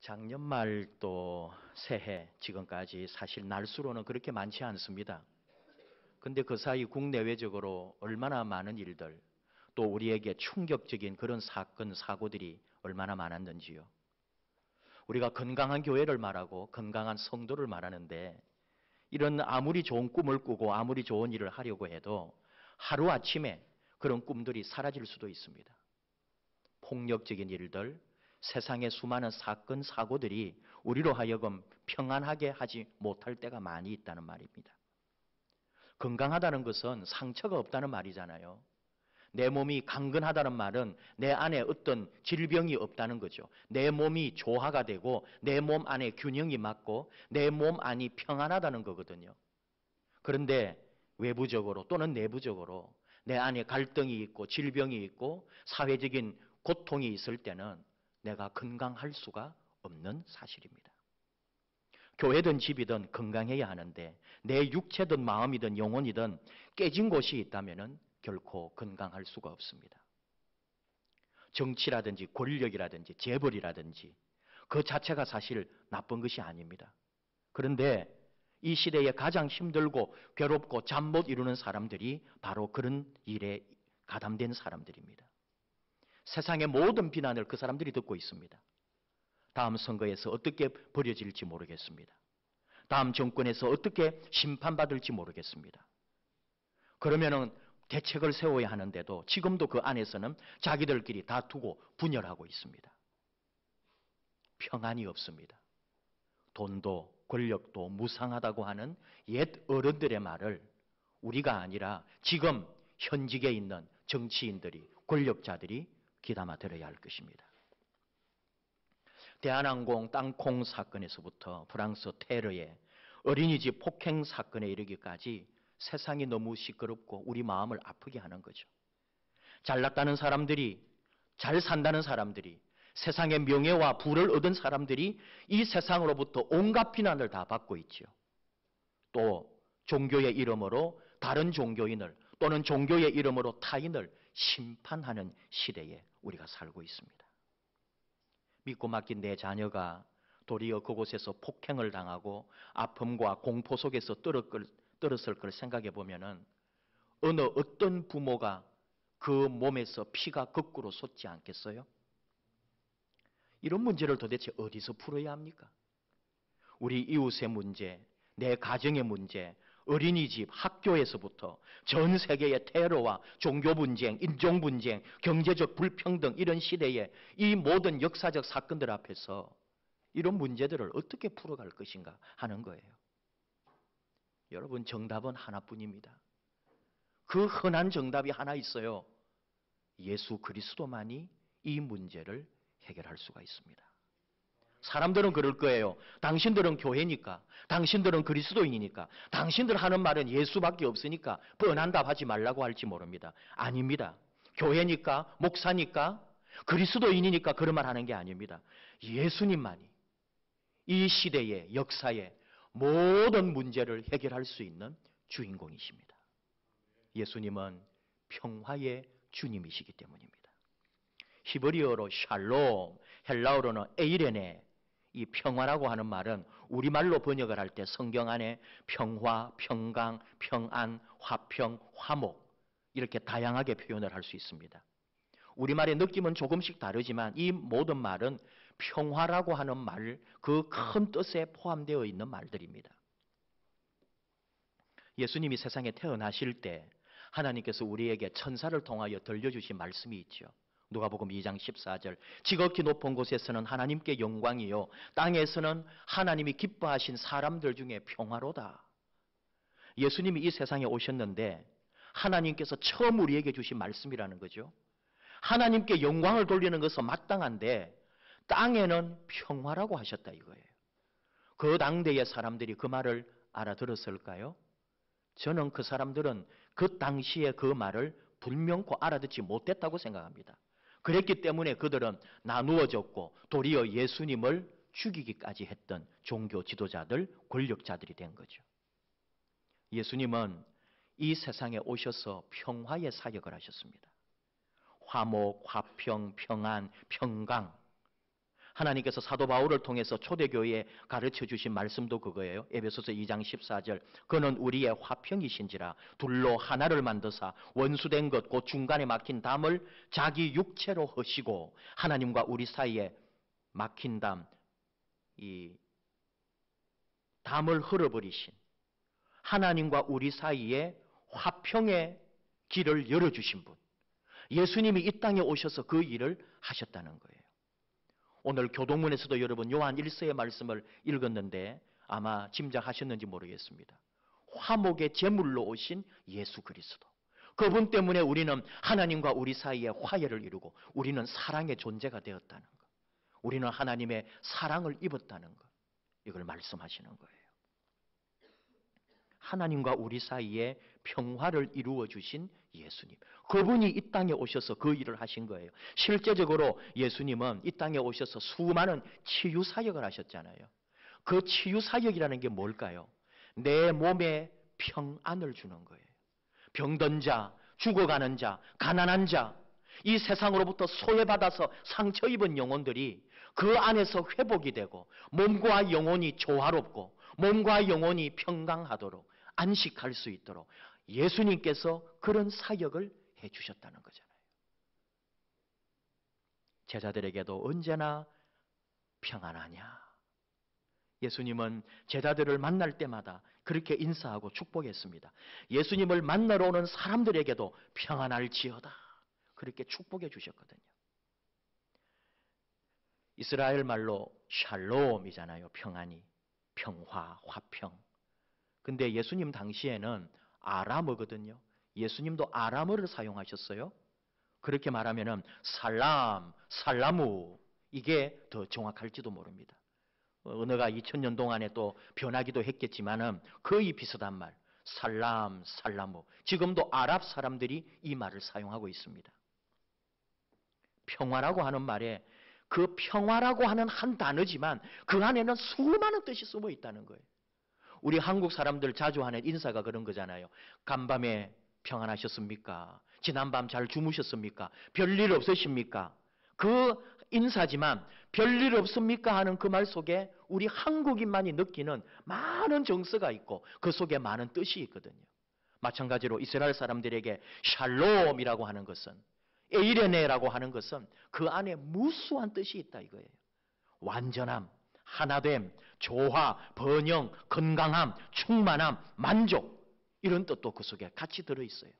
작년 말 또 새해 지금까지 사실 날수로는 그렇게 많지 않습니다. 근데 그 사이 국내외적으로 얼마나 많은 일들, 또 우리에게 충격적인 그런 사건, 사고들이 얼마나 많았는지요. 우리가 건강한 교회를 말하고 건강한 성도를 말하는데 이런 아무리 좋은 꿈을 꾸고 아무리 좋은 일을 하려고 해도 하루아침에 그런 꿈들이 사라질 수도 있습니다. 폭력적인 일들, 세상의 수많은 사건, 사고들이 우리로 하여금 평안하게 하지 못할 때가 많이 있다는 말입니다. 건강하다는 것은 상처가 없다는 말이잖아요. 내 몸이 강건하다는 말은 내 안에 어떤 질병이 없다는 거죠. 내 몸이 조화가 되고 내 몸 안에 균형이 맞고 내 몸 안이 평안하다는 거거든요. 그런데 외부적으로 또는 내부적으로 내 안에 갈등이 있고 질병이 있고 사회적인 고통이 있을 때는 내가 건강할 수가 없는 사실입니다. 교회든 집이든 건강해야 하는데 내 육체든 마음이든 영혼이든 깨진 곳이 있다면 결코 건강할 수가 없습니다. 정치라든지 권력이라든지 재벌이라든지 그 자체가 사실 나쁜 것이 아닙니다. 그런데 이 시대에 가장 힘들고 괴롭고 잠 못 이루는 사람들이 바로 그런 일에 가담된 사람들입니다. 세상의 모든 비난을 그 사람들이 듣고 있습니다. 다음 선거에서 어떻게 벌어질지 모르겠습니다. 다음 정권에서 어떻게 심판받을지 모르겠습니다. 그러면은 대책을 세워야 하는데도 지금도 그 안에서는 자기들끼리 다투고 분열하고 있습니다. 평안이 없습니다. 돈도 권력도 무상하다고 하는 옛 어른들의 말을 우리가 아니라 지금 현직에 있는 정치인들이, 권력자들이 귀담아 들어야 할 것입니다. 대한항공 땅콩 사건에서부터 프랑스 테러에 어린이집 폭행 사건에 이르기까지 세상이 너무 시끄럽고 우리 마음을 아프게 하는 거죠. 잘났다는 사람들이, 잘 산다는 사람들이, 세상의 명예와 부를 얻은 사람들이 이 세상으로부터 온갖 비난을 다 받고 있죠. 또 종교의 이름으로 다른 종교인을 또는 종교의 이름으로 타인을 심판하는 시대에 우리가 살고 있습니다. 믿고 맡긴 내 자녀가 도리어 그곳에서 폭행을 당하고 아픔과 공포 속에서 떨었을 걸 생각해 보면은 어떤 부모가 그 몸에서 피가 거꾸로 솟지 않겠어요? 이런 문제를 도대체 어디서 풀어야 합니까? 우리 이웃의 문제, 내 가정의 문제, 어린이집, 학교에서부터 전 세계의 테러와 종교 분쟁, 인종 분쟁, 경제적 불평등 이런 시대에 이 모든 역사적 사건들 앞에서 이런 문제들을 어떻게 풀어갈 것인가 하는 거예요. 여러분, 정답은 하나뿐입니다. 그 흔한 정답이 하나 있어요. 예수 그리스도만이 이 문제를 해결할 수가 있습니다. 사람들은 그럴 거예요. 당신들은 교회니까, 당신들은 그리스도인이니까, 당신들 하는 말은 예수밖에 없으니까 뻔한 답 하지 말라고 할지 모릅니다. 아닙니다. 교회니까, 목사니까, 그리스도인이니까 그런 말 하는 게 아닙니다. 예수님만이 이 시대의 역사의 모든 문제를 해결할 수 있는 주인공이십니다. 예수님은 평화의 주님이시기 때문입니다. 히브리어로 샬롬, 헬라어로는 에이레네, 이 평화라고 하는 말은 우리말로 번역을 할 때 성경 안에 평화, 평강, 평안, 화평, 화목 이렇게 다양하게 표현을 할 수 있습니다. 우리말의 느낌은 조금씩 다르지만 이 모든 말은 평화라고 하는 말, 그 큰 뜻에 포함되어 있는 말들입니다. 예수님이 세상에 태어나실 때 하나님께서 우리에게 천사를 통하여 들려주신 말씀이 있죠. 누가복음 2장 14절 지극히 높은 곳에서는 하나님께 영광이요 땅에서는 하나님이 기뻐하신 사람들 중에 평화로다. 예수님이 이 세상에 오셨는데 하나님께서 처음 우리에게 주신 말씀이라는 거죠. 하나님께 영광을 돌리는 것은 마땅한데 땅에는 평화라고 하셨다 이거예요. 그 당대의 사람들이 그 말을 알아들었을까요? 저는 그 사람들은 그 당시에 그 말을 불명코 알아듣지 못했다고 생각합니다. 그랬기 때문에 그들은 나누어졌고 도리어 예수님을 죽이기까지 했던 종교 지도자들, 권력자들이 된 거죠. 예수님은 이 세상에 오셔서 평화의 사역을 하셨습니다. 화목, 화평, 평안, 평강. 하나님께서 사도 바울을 통해서 초대교회에 가르쳐 주신 말씀도 그거예요. 에베소서 2장 14절. 그는 우리의 화평이신지라 둘로 하나를 만드사 원수된 것 곧 중간에 막힌 담을 자기 육체로 허시고 하나님과 우리 사이에 막힌 이 담을 흘어버리신 하나님과 우리 사이에 화평의 길을 열어주신 분. 예수님이 이 땅에 오셔서 그 일을 하셨다는 거예요. 오늘 교동문에서도 여러분 요한 1서의 말씀을 읽었는데 아마 짐작하셨는지 모르겠습니다. 화목의 제물로 오신 예수 그리스도. 그분 때문에 우리는 하나님과 우리 사이에 화해를 이루고 우리는 사랑의 존재가 되었다는 것. 우리는 하나님의 사랑을 입었다는 것. 이걸 말씀하시는 거예요. 하나님과 우리 사이에 평화를 이루어 주신 예수님. 그분이 이 땅에 오셔서 그 일을 하신 거예요. 실제적으로 예수님은 이 땅에 오셔서 수많은 치유 사역을 하셨잖아요. 그 치유 사역이라는 게 뭘까요? 내 몸에 평안을 주는 거예요. 병든 자, 죽어가는 자, 가난한 자, 이 세상으로부터 소외받아서 상처 입은 영혼들이 그 안에서 회복이 되고 몸과 영혼이 조화롭고 몸과 영혼이 평강하도록 안식할 수 있도록 예수님께서 그런 사역을 해주셨다는 거잖아요. 제자들에게도 언제나 평안하냐. 예수님은 제자들을 만날 때마다 그렇게 인사하고 축복했습니다. 예수님을 만나러 오는 사람들에게도 평안할지어다. 그렇게 축복해 주셨거든요. 이스라엘 말로 샬롬이잖아요. 평안이. 평화, 화평. 근데 예수님 당시에는 아람어거든요. 예수님도 아람어를 사용하셨어요. 그렇게 말하면은 살람, 살라무 이게 더 정확할지도 모릅니다. 언어가 2000년 동안에 또 변하기도 했겠지만은 거의 비슷한 말. 살람, 살라무. 지금도 아랍 사람들이 이 말을 사용하고 있습니다. 평화라고 하는 말에 그 평화라고 하는 한 단어지만 그 안에는 수많은 뜻이 숨어 있다는 거예요. 우리 한국 사람들 자주 하는 인사가 그런 거잖아요. 간밤에 평안하셨습니까? 지난밤 잘 주무셨습니까? 별일 없으십니까? 그 인사지만 별일 없습니까? 하는 그 말 속에 우리 한국인만이 느끼는 많은 정서가 있고 그 속에 많은 뜻이 있거든요. 마찬가지로 이스라엘 사람들에게 샬롬이라고 하는 것은 에이레네라고 하는 것은 그 안에 무수한 뜻이 있다 이거예요. 완전함, 하나됨, 조화, 번영, 건강함, 충만함, 만족 이런 뜻도 그 속에 같이 들어있어요.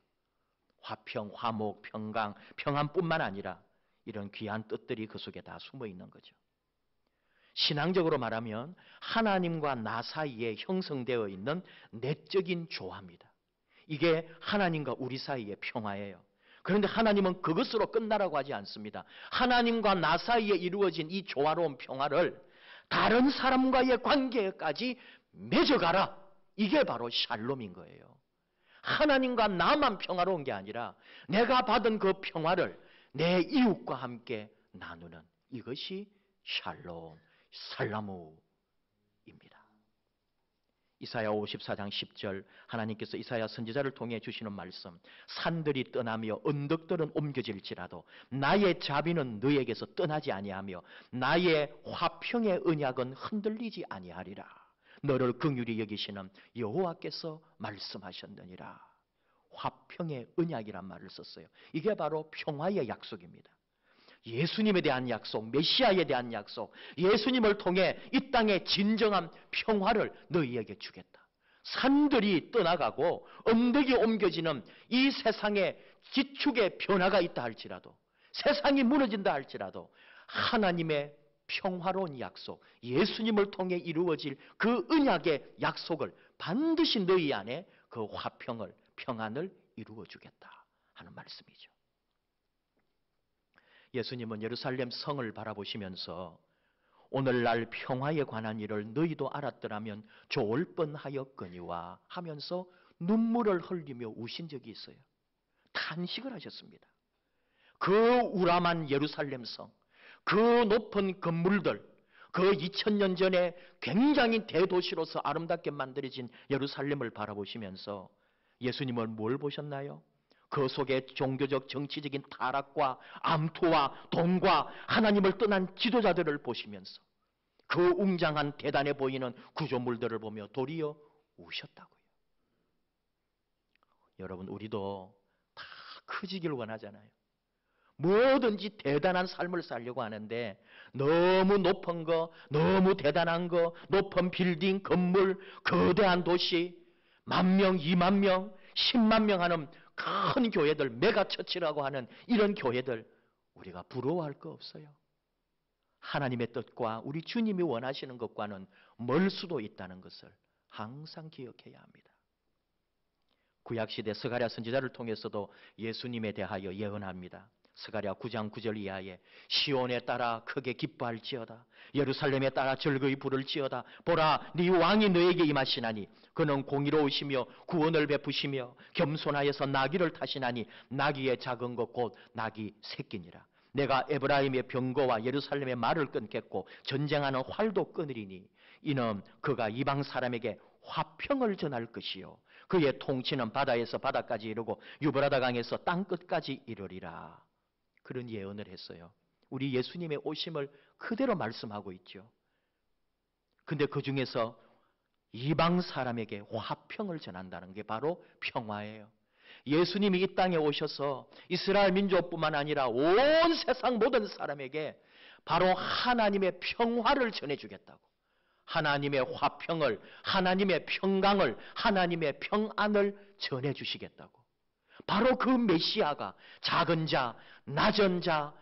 화평, 화목, 평강, 평안뿐만 아니라 이런 귀한 뜻들이 그 속에 다 숨어 있는 거죠. 신앙적으로 말하면 하나님과 나 사이에 형성되어 있는 내적인 조화입니다. 이게 하나님과 우리 사이의 평화예요. 그런데 하나님은 그것으로 끝나라고 하지 않습니다. 하나님과 나 사이에 이루어진 이 조화로운 평화를 다른 사람과의 관계까지 맺어가라. 이게 바로 샬롬인 거예요. 하나님과 나만 평화로운 게 아니라 내가 받은 그 평화를 내 이웃과 함께 나누는 이것이 샬롬, 살라무입니다. 이사야 54장 10절 하나님께서 이사야 선지자를 통해 주시는 말씀. 산들이 떠나며 언덕들은 옮겨질지라도 나의 자비는 너에게서 떠나지 아니하며 나의 화평의 언약은 흔들리지 아니하리라. 너를 긍휼히 여기시는 여호와께서 말씀하셨느니라. 화평의 언약이란 말을 썼어요. 이게 바로 평화의 약속입니다. 예수님에 대한 약속, 메시아에 대한 약속, 예수님을 통해 이 땅에 진정한 평화를 너희에게 주겠다. 산들이 떠나가고 언덕이 옮겨지는 이 세상에 기축의 변화가 있다 할지라도, 세상이 무너진다 할지라도 하나님의 평화로운 약속, 예수님을 통해 이루어질 그 언약의 약속을 반드시 너희 안에 그 화평을, 평안을 이루어 주겠다 하는 말씀이죠. 예수님은 예루살렘 성을 바라보시면서 오늘날 평화에 관한 일을 너희도 알았더라면 좋을 뻔하였거니와 하면서 눈물을 흘리며 우신 적이 있어요. 탄식을 하셨습니다. 그 우람한 예루살렘 성, 그 높은 건물들, 그 2000년 전에 굉장히 대도시로서 아름답게 만들어진 예루살렘을 바라보시면서 예수님은 뭘 보셨나요? 그 속에 종교적 정치적인 타락과 암투와 돈과 하나님을 떠난 지도자들을 보시면서 그 웅장한 대단해 보이는 구조물들을 보며 도리어 우셨다고요. 여러분, 우리도 다 커지길 원하잖아요. 뭐든지 대단한 삶을 살려고 하는데 너무 높은 거, 너무 대단한 거, 높은 빌딩, 건물, 거대한 도시, 10,000명, 20,000명, 100,000명 하는 큰 교회들, 메가처치라고 하는 이런 교회들, 우리가 부러워할 거 없어요. 하나님의 뜻과 우리 주님이 원하시는 것과는 멀 수도 있다는 것을 항상 기억해야 합니다. 구약시대 스가랴 선지자를 통해서도 예수님에 대하여 예언합니다. 스가랴 9장 9절 이하에 시온에 따라 크게 기뻐할지어다. 예루살렘에 따라 즐거이 부를지어다. 보라, 네 왕이 너에게 임하시나니 그는 공의로우시며 구원을 베푸시며 겸손하여서 나귀를 타시나니 나귀의 작은 것 곧 나귀 새끼니라. 내가 에브라임의 병거와 예루살렘의 말을 끊겠고 전쟁하는 활도 끊으리니 이는 그가 이방 사람에게 화평을 전할 것이요 그의 통치는 바다에서 바다까지 이르고 유브라다 강에서 땅 끝까지 이르리라. 그런 예언을 했어요. 우리 예수님의 오심을 그대로 말씀하고 있죠. 근데 그 중에서 이방 사람에게 화평을 전한다는 게 바로 평화예요. 예수님이 이 땅에 오셔서 이스라엘 민족뿐만 아니라 온 세상 모든 사람에게 바로 하나님의 평화를 전해주겠다고. 하나님의 화평을, 하나님의 평강을, 하나님의 평안을 전해주시겠다고. 바로 그 메시아가 작은 자, 낮은 자,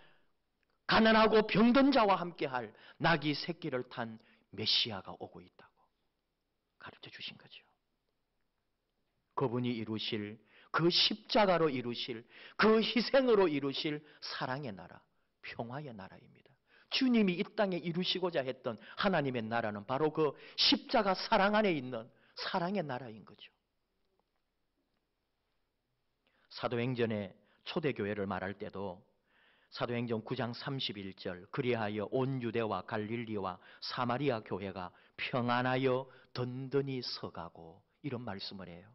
가난하고 병든 자와 함께할 나귀 새끼를 탄 메시아가 오고 있다고 가르쳐 주신 거죠. 그분이 이루실 그 십자가로 이루실 그 희생으로 이루실 사랑의 나라, 평화의 나라입니다. 주님이 이 땅에 이루시고자 했던 하나님의 나라는 바로 그 십자가 사랑 안에 있는 사랑의 나라인 거죠. 사도행전의 초대교회를 말할 때도 사도행전 9장 31절 그리하여 온 유대와 갈릴리와 사마리아 교회가 평안하여 든든히 서가고 이런 말씀을 해요.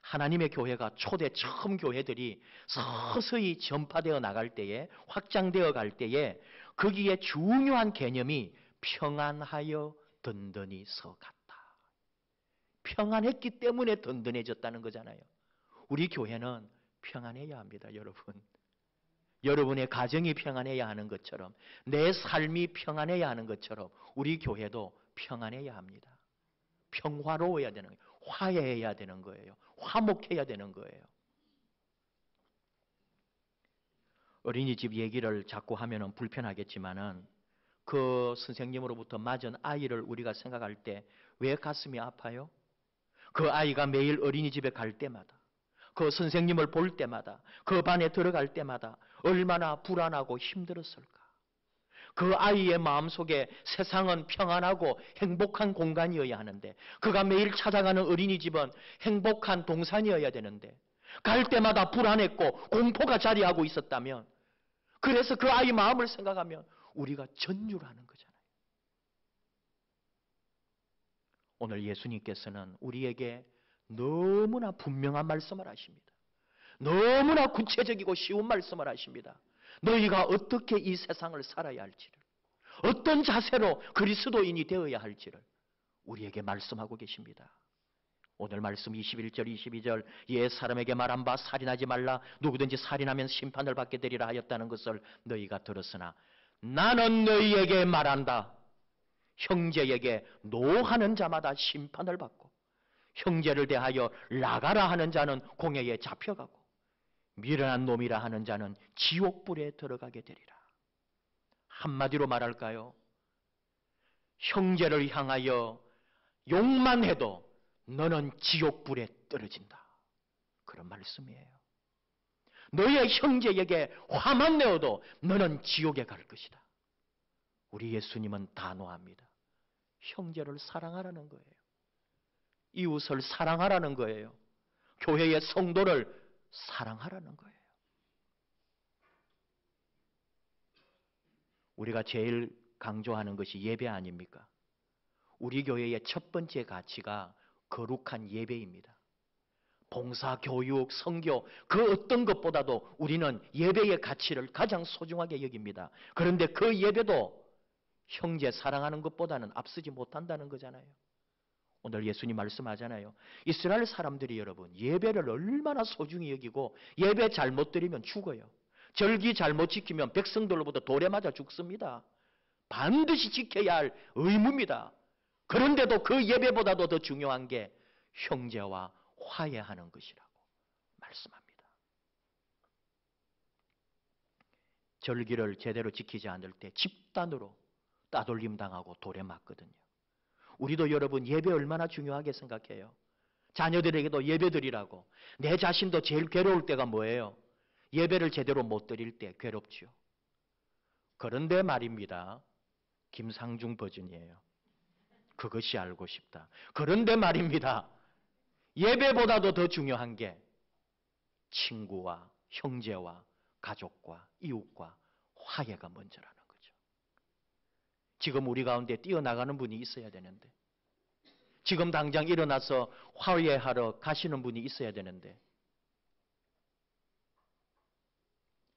하나님의 교회가 초대 처음 교회들이 서서히 전파되어 나갈 때에 확장되어 갈 때에 거기에 중요한 개념이 평안하여 든든히 서갔다. 평안했기 때문에 든든해졌다는 거잖아요. 우리 교회는 평안해야 합니다, 여러분. 여러분의 가정이 평안해야 하는 것처럼 내 삶이 평안해야 하는 것처럼 우리 교회도 평안해야 합니다. 평화로워야 되는 거예요. 화해해야 되는 거예요. 화목해야 되는 거예요. 어린이집 얘기를 자꾸 하면 불편하겠지만은 그 선생님으로부터 맞은 아이를 우리가 생각할 때 왜 가슴이 아파요? 그 아이가 매일 어린이집에 갈 때마다 그 선생님을 볼 때마다 그 반에 들어갈 때마다 얼마나 불안하고 힘들었을까? 그 아이의 마음속에 세상은 평안하고 행복한 공간이어야 하는데 그가 매일 찾아가는 어린이집은 행복한 동산이어야 되는데 갈 때마다 불안했고 공포가 자리하고 있었다면 그래서 그 아이 마음을 생각하면 우리가 전율하는 거잖아요. 오늘 예수님께서는 우리에게 너무나 분명한 말씀을 하십니다. 너무나 구체적이고 쉬운 말씀을 하십니다. 너희가 어떻게 이 세상을 살아야 할지를, 어떤 자세로 그리스도인이 되어야 할지를 우리에게 말씀하고 계십니다. 오늘 말씀 21절 22절 옛 사람에게 말한 바 살인하지 말라 누구든지 살인하면 심판을 받게 되리라 하였다는 것을 너희가 들었으나 나는 너희에게 말한다. 형제에게 노하는 자마다 심판을 받고 형제를 대하여 나가라 하는 자는 공회에 잡혀가고 미련한 놈이라 하는 자는 지옥불에 들어가게 되리라. 한마디로 말할까요? 형제를 향하여 욕만 해도 너는 지옥불에 떨어진다. 그런 말씀이에요. 너의 형제에게 화만 내어도 너는 지옥에 갈 것이다. 우리 예수님은 단호합니다. 형제를 사랑하라는 거예요. 이웃을 사랑하라는 거예요. 교회의 성도를 사랑하라는 거예요. 우리가 제일 강조하는 것이 예배 아닙니까? 우리 교회의 첫 번째 가치가 거룩한 예배입니다. 봉사, 교육, 선교 그 어떤 것보다도 우리는 예배의 가치를 가장 소중하게 여깁니다. 그런데 그 예배도 형제 사랑하는 것보다는 앞서지 못한다는 거잖아요. 오늘 예수님 말씀하잖아요. 이스라엘 사람들이 여러분 예배를 얼마나 소중히 여기고 예배 잘못 드리면 죽어요. 절기 잘못 지키면 백성들로부터 돌에 맞아 죽습니다. 반드시 지켜야 할 의무입니다. 그런데도 그 예배보다도 더 중요한 게 형제와 화해하는 것이라고 말씀합니다. 절기를 제대로 지키지 않을 때 집단으로 따돌림 당하고 돌에 맞거든요. 우리도 여러분 예배 얼마나 중요하게 생각해요. 자녀들에게도 예배 드리라고. 내 자신도 제일 괴로울 때가 뭐예요? 예배를 제대로 못 드릴 때 괴롭죠. 그런데 말입니다. 김상중 버전이에요. 그것이 알고 싶다. 그런데 말입니다. 예배보다도 더 중요한 게 친구와 형제와 가족과 이웃과 화해가 먼저라는 거죠. 지금 우리 가운데 뛰어나가는 분이 있어야 되는데, 지금 당장 일어나서 화해하러 가시는 분이 있어야 되는데,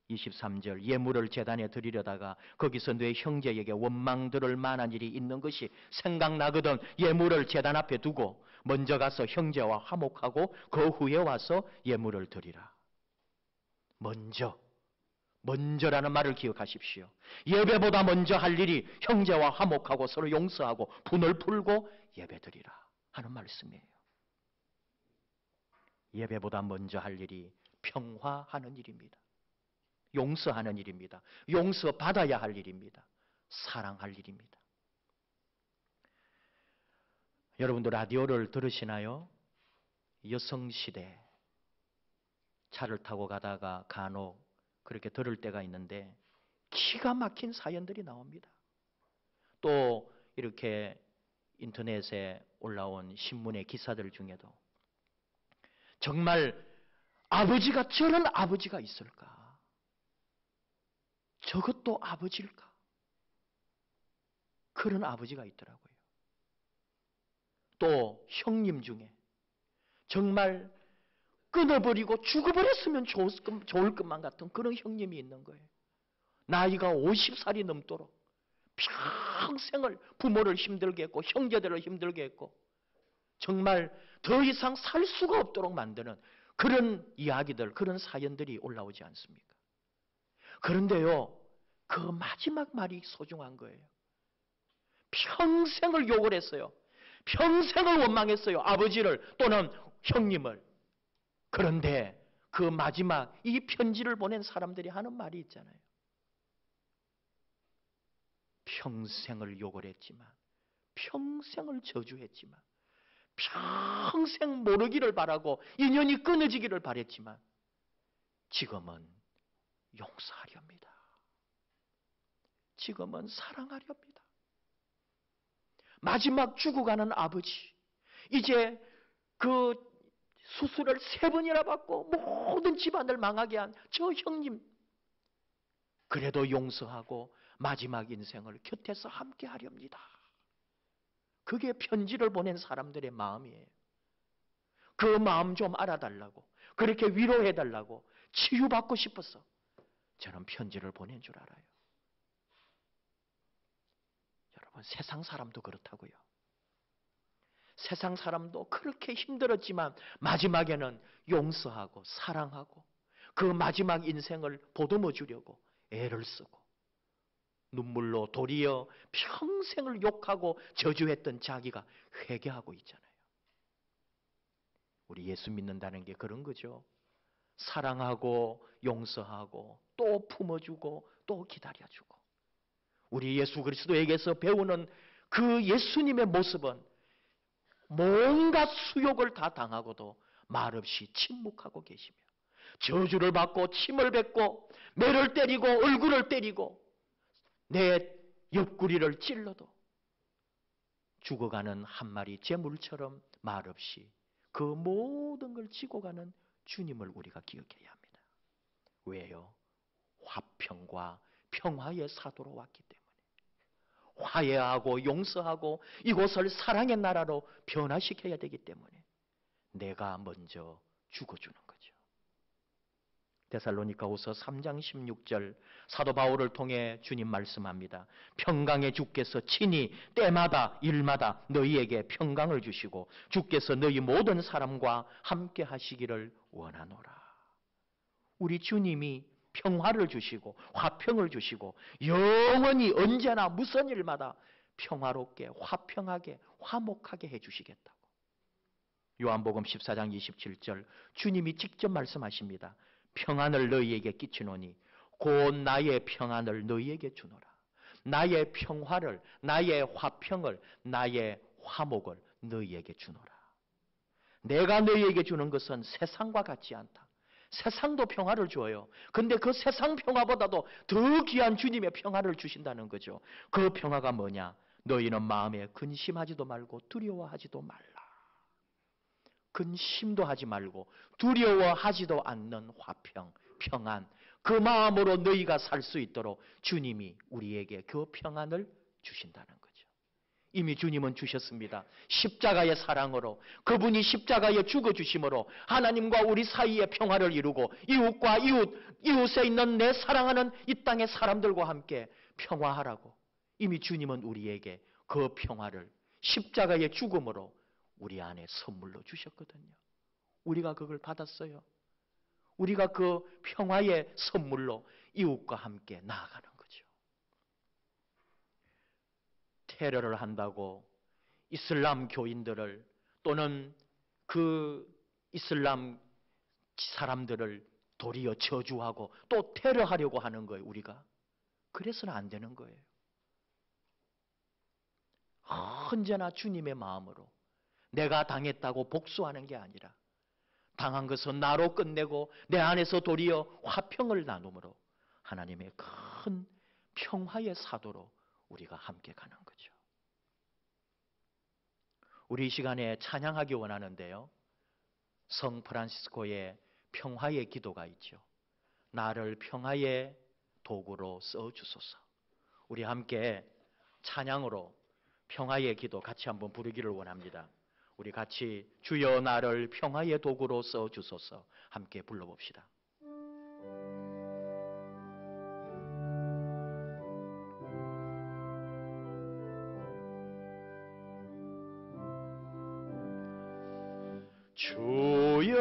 23절 예물을 제단에 드리려다가 거기서 내 형제에게 원망 들을 만한 일이 있는 것이 생각나거든 예물을 제단 앞에 두고 먼저 가서 형제와 화목하고 그 후에 와서 예물을 드리라. 먼저라는 말을 기억하십시오. 예배보다 먼저 할 일이 형제와 화목하고 서로 용서하고 분을 풀고 예배드리라 하는 말씀이에요. 예배보다 먼저 할 일이 평화하는 일입니다. 용서하는 일입니다. 용서받아야 할 일입니다. 사랑할 일입니다. 여러분도 라디오를 들으시나요? 여성시대 차를 타고 가다가 간혹 그렇게 들을 때가 있는데 기가 막힌 사연들이 나옵니다. 또 이렇게 인터넷에 올라온 신문의 기사들 중에도 정말 아버지가 저런 아버지가 있을까? 저것도 아버지일까? 그런 아버지가 있더라고요. 또 형님 중에 정말 끊어버리고 죽어버렸으면 좋을 것만 같은 그런 형님이 있는 거예요. 나이가 50살이 넘도록 평생을 부모를 힘들게 했고 형제들을 힘들게 했고 정말 더 이상 살 수가 없도록 만드는 그런 이야기들, 그런 사연들이 올라오지 않습니까? 그런데요, 그 마지막 말이 소중한 거예요. 평생을 욕을 했어요. 평생을 원망했어요. 아버지를 또는 형님을. 그런데 그 마지막 이 편지를 보낸 사람들이 하는 말이 있잖아요. 평생을 욕을 했지만, 평생을 저주했지만, 평생 모르기를 바라고 인연이 끊어지기를 바랬지만 지금은 용서하렵니다. 지금은 사랑하렵니다. 마지막 죽어가는 아버지, 이제 그 수술을 3번이나 받고 모든 집안을 망하게 한 저 형님, 그래도 용서하고 마지막 인생을 곁에서 함께 하렵니다. 그게 편지를 보낸 사람들의 마음이에요. 그 마음 좀 알아달라고, 그렇게 위로해달라고, 치유받고 싶어서 저는 편지를 보낸 줄 알아요. 여러분, 세상 사람도 그렇다고요. 세상 사람도 그렇게 힘들었지만 마지막에는 용서하고 사랑하고 그 마지막 인생을 보듬어 주려고 애를 쓰고 눈물로 도리어 평생을 욕하고 저주했던 자기가 회개하고 있잖아요. 우리 예수 믿는다는 게 그런 거죠. 사랑하고 용서하고 또 품어주고 또 기다려주고. 우리 예수 그리스도에게서 배우는 그 예수님의 모습은 뭔가 수욕을 다 당하고도 말없이 침묵하고 계시며 저주를 받고 침을 뱉고 매를 때리고 얼굴을 때리고 내 옆구리를 찔러도 죽어가는 한 마리 재물처럼 말없이 그 모든 걸 지고 가는 주님을 우리가 기억해야 합니다. 왜요? 화평과 평화의 사도로 왔기 때문에. 화해하고 용서하고 이곳을 사랑의 나라로 변화시켜야 되기 때문에 내가 먼저 죽어주는 거죠. 데살로니가후서 3장 16절 사도 바울을 통해 주님 말씀합니다. 평강의 주께서 친히 때마다 일마다 너희에게 평강을 주시고 주께서 너희 모든 사람과 함께 하시기를 원하노라. 우리 주님이 평화를 주시고 화평을 주시고 영원히 언제나 무슨 일마다 평화롭게 화평하게 화목하게 해주시겠다고. 요한복음 14장 27절 주님이 직접 말씀하십니다. 평안을 너희에게 끼치노니 곧 나의 평안을 너희에게 주노라. 나의 평화를, 나의 화평을, 나의 화목을 너희에게 주노라. 내가 너희에게 주는 것은 세상과 같지 않다. 세상도 평화를 줘요. 근데 그 세상 평화보다도 더 귀한 주님의 평화를 주신다는 거죠. 그 평화가 뭐냐? 너희는 마음에 근심하지도 말고 두려워하지도 말라. 근심도 하지 말고 두려워하지도 않는 화평, 평안, 그 마음으로 너희가 살 수 있도록 주님이 우리에게 그 평안을 주신다는 거죠. 이미 주님은 주셨습니다. 십자가의 사랑으로, 그분이 십자가에 죽어주심으로 하나님과 우리 사이에 평화를 이루고 이웃과 이웃에 있는 내 사랑하는 이 땅의 사람들과 함께 평화하라고 이미 주님은 우리에게 그 평화를 십자가의 죽음으로 우리 안에 선물로 주셨거든요. 우리가 그걸 받았어요. 우리가 그 평화의 선물로 이웃과 함께 나아가는 거죠. 테러를 한다고 이슬람 교인들을 또는 그 이슬람 사람들을 도리어 저주하고 또 테러하려고 하는 거예요. 우리가. 그래서는 안 되는 거예요. 언제나 주님의 마음으로 내가 당했다고 복수하는 게 아니라 당한 것은 나로 끝내고 내 안에서 도리어 화평을 나눔으로 하나님의 큰 평화의 사도로 우리가 함께 가는 거죠. 우리 이 시간에 찬양하기 원하는데요. 성 프란시스코의 평화의 기도가 있죠. 나를 평화의 도구로 써주소서. 우리 함께 찬양으로 평화의 기도 같이 한번 부르기를 원합니다. 우리 같이 주여 나를 평화의 도구로 써주소서 함께 불러봅시다. 주여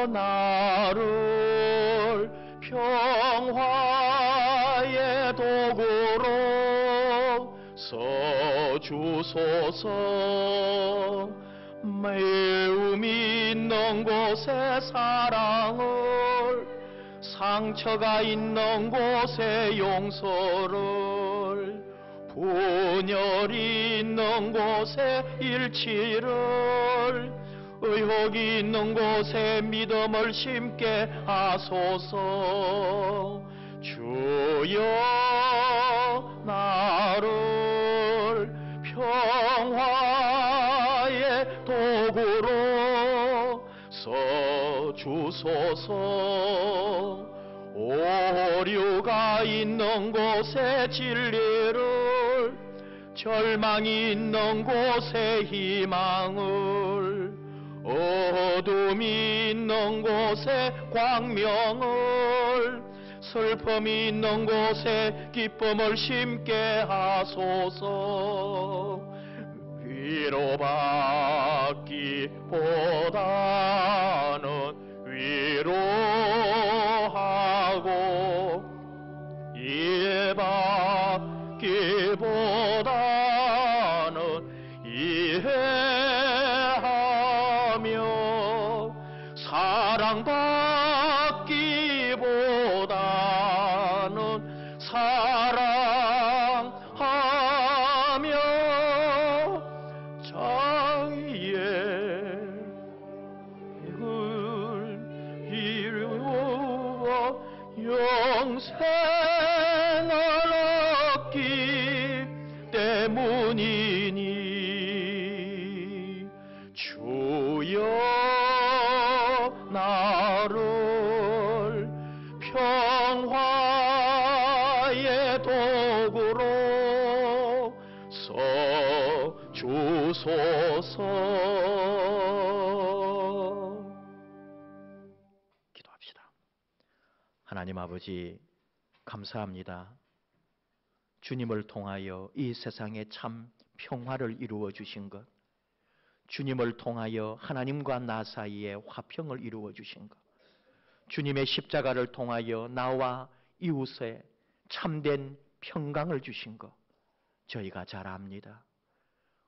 나를 평화의 도구로 써주소서. 매움 있는 곳에 사랑을, 상처가 있는 곳에 용서를, 분열이 있는 곳에 일치를, 의혹이 있는 곳에 믿음을 심게 하소서. 주여 나를 평화의 도구로 써주소서. 오류가 있는 곳에 진리를, 절망이 있는 곳에 희망을, 어둠이 있는 곳에 광명을, 슬픔이 있는 곳에 기쁨을 심게 하소서. 위로받기보다는 위로하고, 이해받기보다는 이해하며, 사랑받기보다는 사랑하며, 자의의 을 이루어 영생을 얻기 때문이니. 주여 나를 평화의 도구로 써주소서. 하나님 아버지, 감사합니다. 주님을 통하여 이 세상에 참 평화를 이루어 주신 것, 주님을 통하여 하나님과 나 사이에 화평을 이루어 주신 것, 주님의 십자가를 통하여 나와 이웃에 참된 평강을 주신 것, 저희가 잘 압니다.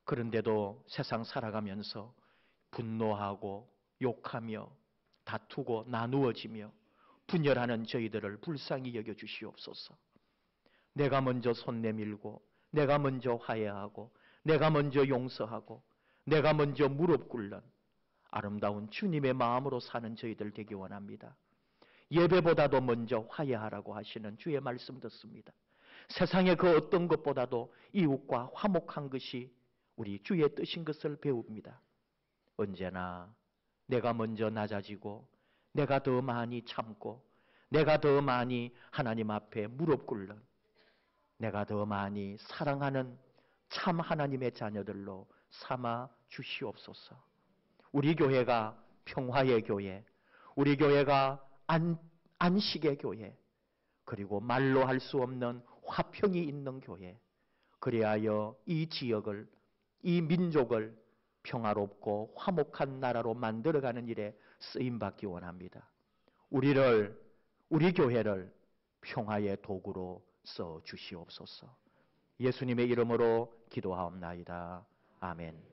그런데도 세상 살아가면서 분노하고 욕하며 다투고 나누어지며 분열하는 저희들을 불쌍히 여겨 주시옵소서. 내가 먼저 손 내밀고, 내가 먼저 화해하고, 내가 먼저 용서하고, 내가 먼저 무릎 꿇는 아름다운 주님의 마음으로 사는 저희들 되기 원합니다. 예배보다도 먼저 화해하라고 하시는 주의 말씀 듣습니다. 세상의 그 어떤 것보다도 이웃과 화목한 것이 우리 주의 뜻인 것을 배웁니다. 언제나 내가 먼저 낮아지고, 내가 더 많이 참고, 내가 더 많이 하나님 앞에 무릎 꿇는, 내가 더 많이 사랑하는 참 하나님의 자녀들로 삼아 주시옵소서. 우리 교회가 평화의 교회, 우리 교회가 안식의 교회, 그리고 말로 할 수 없는 화평이 있는 교회, 그리하여 이 지역을, 이 민족을 평화롭고 화목한 나라로 만들어가는 일에 쓰임받기 원합니다. 우리 교회를 평화의 도구로 써 주시옵소서. 예수님의 이름으로 기도하옵나이다. 아멘.